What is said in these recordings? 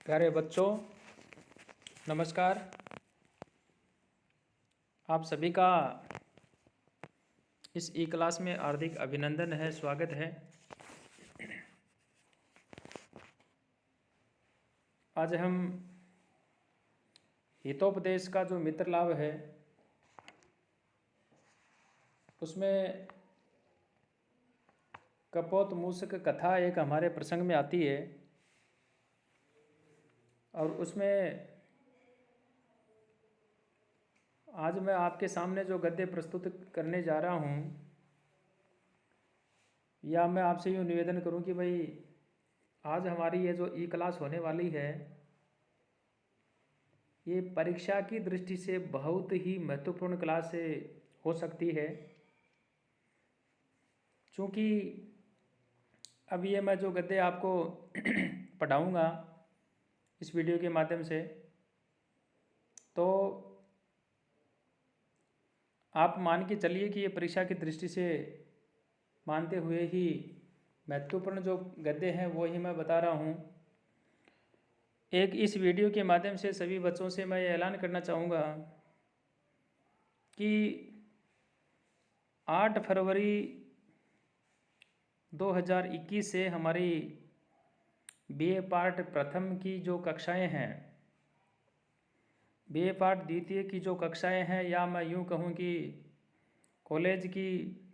प्यारे बच्चों, नमस्कार। आप सभी का इस ई क्लास में हार्दिक अभिनंदन है, स्वागत है। आज हम हितोपदेश का जो मित्र लाभ है उसमें कपोत मूषक कथा एक हमारे प्रसंग में आती है और उसमें आज मैं आपके सामने जो गद्य प्रस्तुत करने जा रहा हूँ, या मैं आपसे यूँ निवेदन करूँ कि भाई आज हमारी ये जो ई क्लास होने वाली है ये परीक्षा की दृष्टि से बहुत ही महत्वपूर्ण क्लास हो सकती है। चूँकि अब ये मैं जो गद्य आपको पढ़ाऊँगा इस वीडियो के माध्यम से, तो आप मान के चलिए कि ये परीक्षा की दृष्टि से मानते हुए ही महत्वपूर्ण जो गद्य हैं वो ही मैं बता रहा हूँ। एक इस वीडियो के माध्यम से सभी बच्चों से मैं ये ऐलान करना चाहूँगा कि 8 फरवरी 2021 से हमारी बीए पार्ट प्रथम की जो कक्षाएं हैं, बीए पार्ट द्वितीय की जो कक्षाएं हैं, या मैं यूँ कहूँ कि कॉलेज की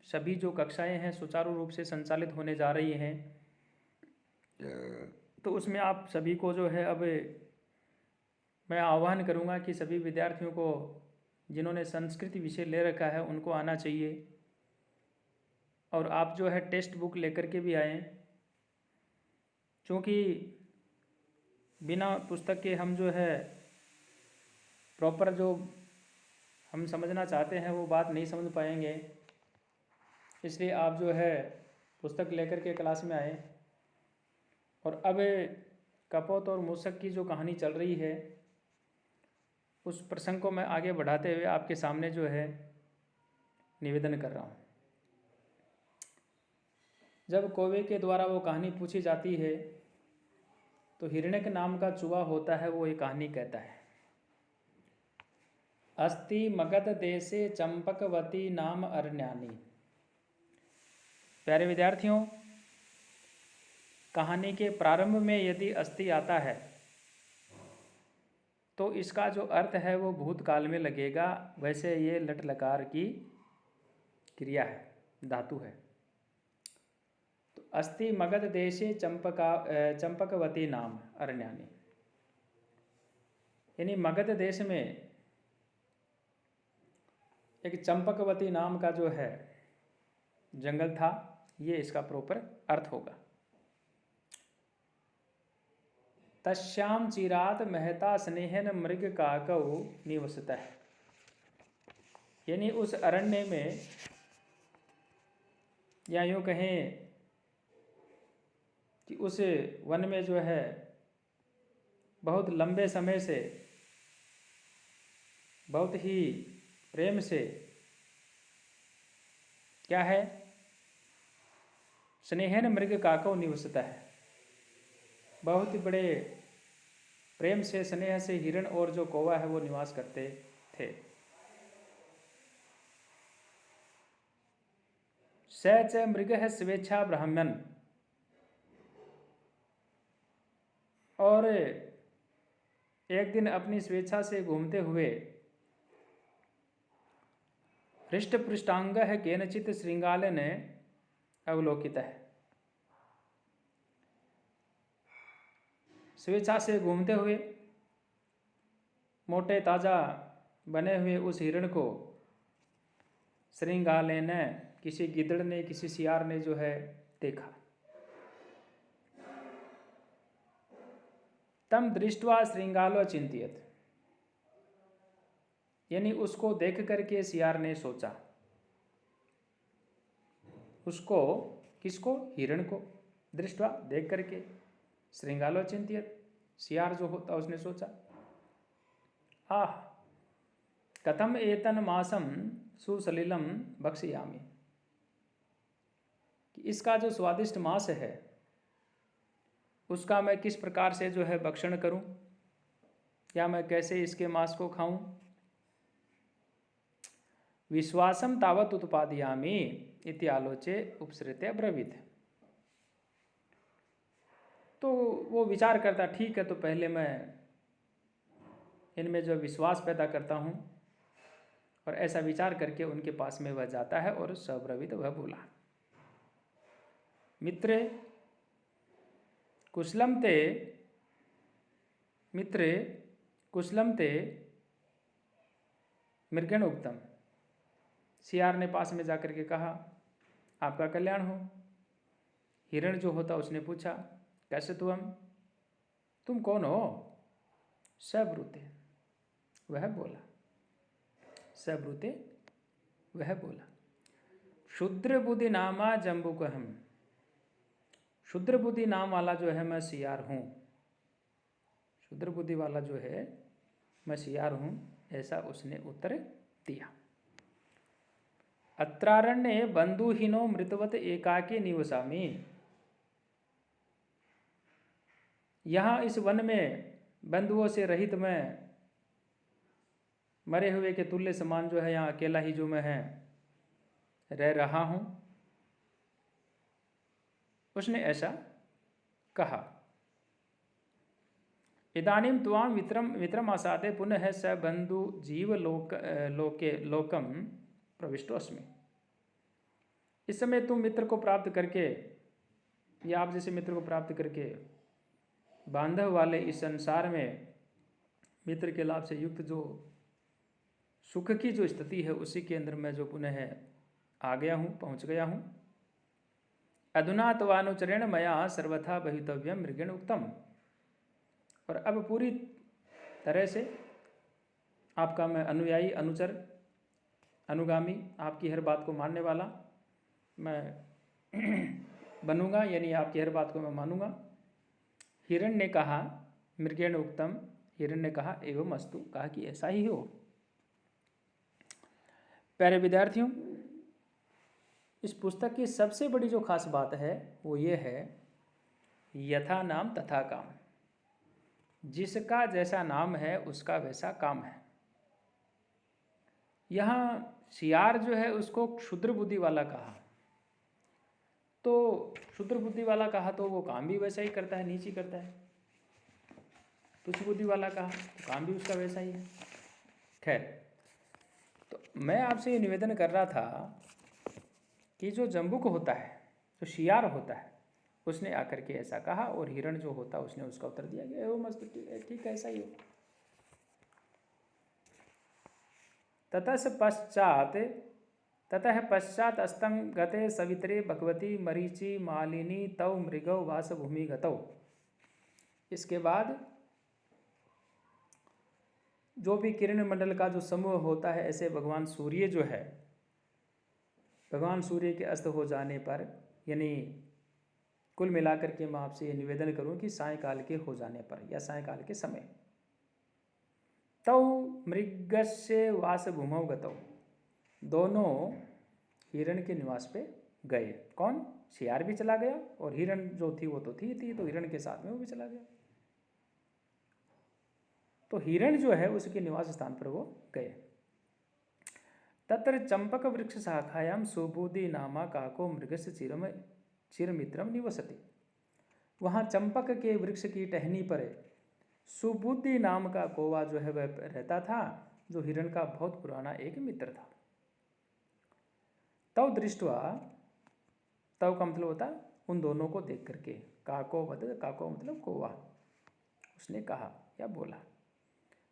सभी जो कक्षाएं हैं सुचारू रूप से संचालित होने जा रही हैं। तो उसमें आप सभी को जो है अब मैं आह्वान करूँगा कि सभी विद्यार्थियों को जिन्होंने संस्कृत विषय ले रखा है उनको आना चाहिए, और आप जो है टेक्स्ट बुक लेकर के भी आएँ, क्योंकि बिना पुस्तक के हम जो है प्रॉपर जो हम समझना चाहते हैं वो बात नहीं समझ पाएंगे। इसलिए आप जो है पुस्तक लेकर के क्लास में आए। और अब कपोत और मूषक की जो कहानी चल रही है उस प्रसंग को मैं आगे बढ़ाते हुए आपके सामने जो है निवेदन कर रहा हूँ। जब कौवे के द्वारा वो कहानी पूछी जाती है तो हिरण्यक नाम का चूहा होता है, वो ये कहानी कहता है। अस्ति मगध देशे चंपकवती नाम अरण्यानी। प्यारे विद्यार्थियों, कहानी के प्रारंभ में यदि अस्ति आता है तो इसका जो अर्थ है वो भूतकाल में लगेगा। वैसे ये लट लकार की क्रिया है, धातु है। तो अस्ति मगध देशे चंपकवती नाम अरण्यानी, यानी मगध देश में एक चंपकवती नाम का जो है जंगल था, ये इसका प्रॉपर अर्थ होगा। तस्याम चिरात महता स्नेहन मृग काकौ निवसतः, यानी उस अरण्य में, या यूँ कहें कि उस वन में जो है बहुत लंबे समय से बहुत ही प्रेम से क्या है, स्नेहन मृग काकौ निवसता है, बहुत ही बड़े प्रेम से स्नेह से हिरण और जो कौवा है वो निवास करते थे। स च मृग है स्वेच्छा ब्राह्मण, और एक दिन अपनी स्वेच्छा से घूमते हुए हृष्ट पृष्ठांग है केनचित श्रृंगाल ने अवलोकित है। स्वेच्छा से घूमते हुए मोटे ताजा बने हुए उस हिरण को श्रृंगाले ने, किसी गिदड़ ने, किसी सियार ने जो है देखा। तम दृष्ट्वा श्रृंगालो चिंतित, यानी उसको देख करके सियार ने सोचा। उसको, किसको? हिरण को। दृष्टवा, देख करके। श्रृंगालो चिंतित, सियार जो होता उसने सोचा, आह कथम एतन मासम सुसलिलम भक्षयामि, कि इसका जो स्वादिष्ट मांस है उसका मैं किस प्रकार से जो है भक्षण करूं, या मैं कैसे इसके मांस को खाऊं। विश्वासम तावत उत्पादयामि इति आलोचे उपसृत्य अब्रवीत। तो वो विचार करता, ठीक है, तो पहले मैं इनमें जो विश्वास पैदा करता हूँ, और ऐसा विचार करके उनके पास में वह जाता है और सब्रवीत वह बोला, मित्रे कुशलम ते मित्रे कुशलम ते मृगण उक्तम। सियार ने पास में जाकर के कहा, आपका कल्याण हो। हिरण जो होता उसने पूछा, कैसे तुम कौन हो। सब्रूते वह बोला, सब्रूते वह बोला, शूद्र बुद्धि नामा जम्बुकहम। शूद्र बुद्धि नाम वाला जो है मैं सियार हूँ, शूद्र बुद्धि वाला जो है मैं सियार हूँ, ऐसा उसने उत्तर दिया। अत्रारण्ये बंधुहीनो मृतवत एकाकी निवसामि। यहाँ इस वन में बंधुओं से रहित मैं मरे हुए के तुल्य समान जो है यहाँ अकेला ही जो मैं है रह रहा हूँ। उसने ऐसा कहा। इदानीं त्वां वित्रम आसादे पुनः स बंधु जीव लोकम प्रविष्टोस्मि। इस समय तुम मित्र को प्राप्त करके, या आप जैसे मित्र को प्राप्त करके बांधव वाले इस संसार में मित्र के लाभ से युक्त जो सुख की जो स्थिति है उसी के अंदर मैं जो पुनः आ गया हूँ, पहुँच गया हूँ। अधुना तवानुचरेण मया सर्वथा भवितव्यम मृगेण उक्तम। और अब पूरी तरह से आपका मैं अनुयायी, अनुचर, अनुगामी, आपकी हर बात को मानने वाला मैं बनूंगा, यानी आपकी हर बात को मैं मानूंगा। हिरण ने कहा, मृगेण उक्तम, हिरण ने कहा एवं अस्तु, कहा कि ऐसा ही हो। प्यारे विद्यार्थियों, इस पुस्तक की सबसे बड़ी जो खास बात है वो ये है, यथा नाम तथा काम। जिसका जैसा नाम है उसका वैसा काम है। यहाँ सियार जो है उसको क्षुद्र बुद्धि वाला कहा, तो क्षुद्र बुद्धि वाला कहा तो वो काम भी वैसा ही करता है, नीच ही करता है। तुच्छ बुद्धि वाला कहा तो काम भी उसका वैसा ही है। खैर, तो मैं आपसे ये निवेदन कर रहा था कि जो जम्बुक होता है, जो शियार होता है, उसने आकर के ऐसा कहा, और हिरण जो होता है उसने उसका उत्तर दिया कि वो मस्त, ठीक है, ऐसा ही हो। ततः पश्चात अस्तं गते सवित्रे भगवती मरीचि मालिनी तौ मृगौ वासभूमि गतौ। इसके बाद जो भी किरण मंडल का जो समूह होता है, ऐसे भगवान सूर्य जो है, भगवान सूर्य के अस्त हो जाने पर, यानी कुल मिलाकर के मैं आपसे ये निवेदन करूं कि सायंकाल के हो जाने पर या सायंकाल के समय, तौ मृगस्य वासभूमौ गतौ, दोनों हिरण के निवास पे गए। कौन? सियार भी चला गया, और हिरण जो थी वो तो थी, तो हिरण के साथ में वो भी चला गया। तो हिरण जो है उसके निवास स्थान पर वो गए। तत्र चंपक वृक्ष शाखायां सुबुद्धि नामा काको मृगस्य चिरमित्रम निवसति। वहाँ चंपक के वृक्ष की टहनी पर सुबुद्धि नाम का कौवा जो है वह रहता था, जो हिरण का बहुत पुराना एक मित्र था। तव दृष्टवा, तव का मतलब होता उन दोनों को देख करके, काको मतलब कौवा, उसने कहा या बोला,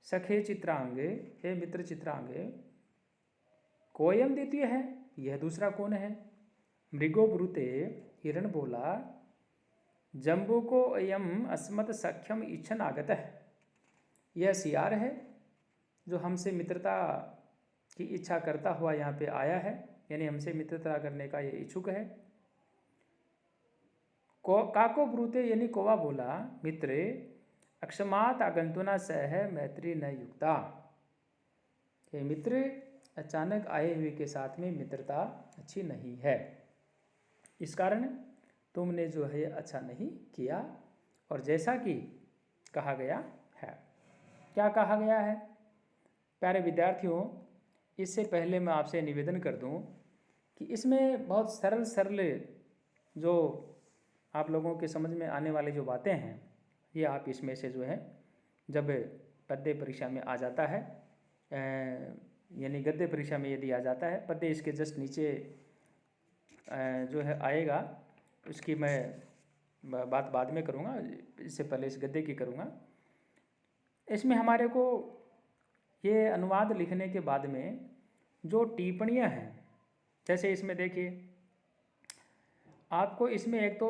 सखे चित्रांगे, हे मित्र चित्रांगे, कोयम द्वितीय है, यह दूसरा कौन है? मृगो ब्रूते, हिरण बोला, जम्बू को अयम अस्मत् सख्यम इच्छन आगत है, यह सियार है जो हमसे मित्रता की इच्छा करता हुआ यहाँ पे आया है, यानी हमसे मित्रता करने का ये इच्छुक है। काको ब्रूते, यानी कौवा बोला, मित्रे अक्षमात आगंतुना सह मैत्री न युक्ता। ये मित्र, अचानक आए हुए के साथ में मित्रता अच्छी नहीं है, इस कारण तुमने जो है अच्छा नहीं किया, और जैसा कि कहा गया है। क्या कहा गया है? प्यारे विद्यार्थियों, इससे पहले मैं आपसे निवेदन कर दूं कि इसमें बहुत सरल सरल जो आप लोगों के समझ में आने वाली जो बातें हैं, ये आप इसमें से जो है जब पद्य परीक्षा में आ जाता है, यानी गद्य परीक्षा में यदि आ जाता है, पद्य इसके जस्ट नीचे जो है आएगा, उसकी मैं बात बाद में करूँगा, इससे पहले इस गद्य की करूँगा। इसमें हमारे को ये अनुवाद लिखने के बाद में जो टिप्पणियाँ हैं, जैसे इसमें देखिए आपको इसमें एक तो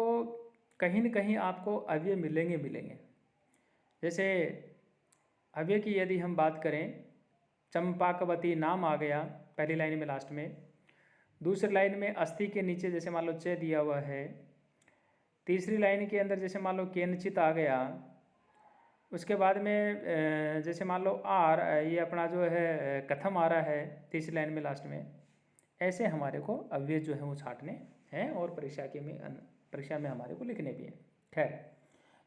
कहीं न कहीं आपको अव्यय मिलेंगे। जैसे अव्यय की यदि हम बात करें, चंपाकवती नाम आ गया पहली लाइन में लास्ट में, दूसरी लाइन में अस्थि के नीचे जैसे मान लो च दिया हुआ है, तीसरी लाइन के अंदर जैसे मान लो केनचित आ गया, उसके बाद में जैसे मान लो आर, ये अपना जो है कथम आ रहा है तीसरी लाइन में लास्ट में। ऐसे हमारे को अव्यय जो है वो छांटने हैं और परीक्षा में हमारे को लिखने भी हैं। खैर,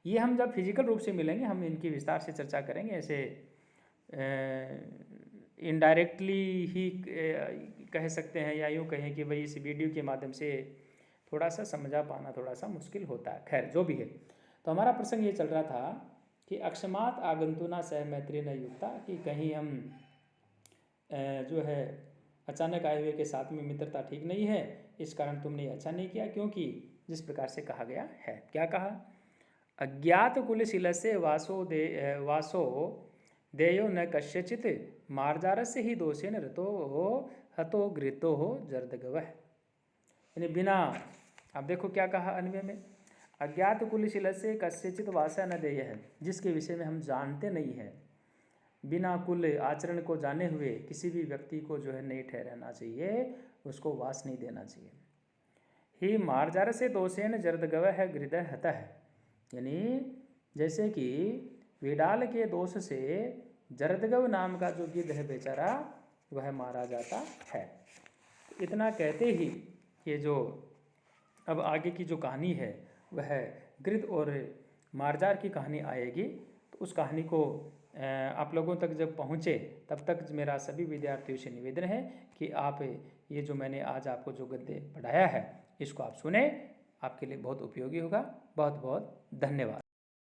ये हम जब फिजिकल रूप से मिलेंगे हम इनकी विस्तार से चर्चा करेंगे। ऐसे इनडायरेक्टली ही कह सकते हैं, या यूँ कहें कि भाई इस वीडियो के माध्यम से थोड़ा सा समझा पाना थोड़ा सा मुश्किल होता है। खैर, जो भी है, तो हमारा प्रसंग ये चल रहा था कि अक्षमात आगंतुना सह मैत्री न युक्ता, कि कहीं हम जो है अचानक आए हुए के साथ में मित्रता ठीक नहीं है, इस कारण तुमने अच्छा नहीं किया, क्योंकि जिस प्रकार से कहा गया है। क्या कहा? अज्ञात कुलशील से वासो देयो न कस्यचित मार्जारस्य ही दोषेन रतो हो हतो गृतो हो जर्दगवः। यानी बिना, आप देखो क्या कहा अन्वय में, अज्ञात कुलशील से कस्यचित वासा न देय है, जिसके विषय में हम जानते नहीं है, बिना कुल आचरण को जाने हुए किसी भी व्यक्ति को जो है नहीं ठहराना चाहिए, उसको वास नहीं देना चाहिए। ही मार्जार से दोषेन जर्दगव है हृदय हता है, यानी जैसे कि विडाल के दोष से जर्दगव नाम का जो गिद्ध है बेचारा, वह मारा जाता है। इतना कहते ही ये जो अब आगे की जो कहानी है वह गिद्ध और मार्जार की कहानी आएगी। तो उस कहानी को आप लोगों तक जब पहुँचे, तब तक मेरा सभी विद्यार्थियों से निवेदन है कि आप ये जो मैंने आज आपको जो गद्य पढ़ाया है, इसको आप सुने, आपके लिए बहुत उपयोगी होगा। बहुत बहुत धन्यवाद।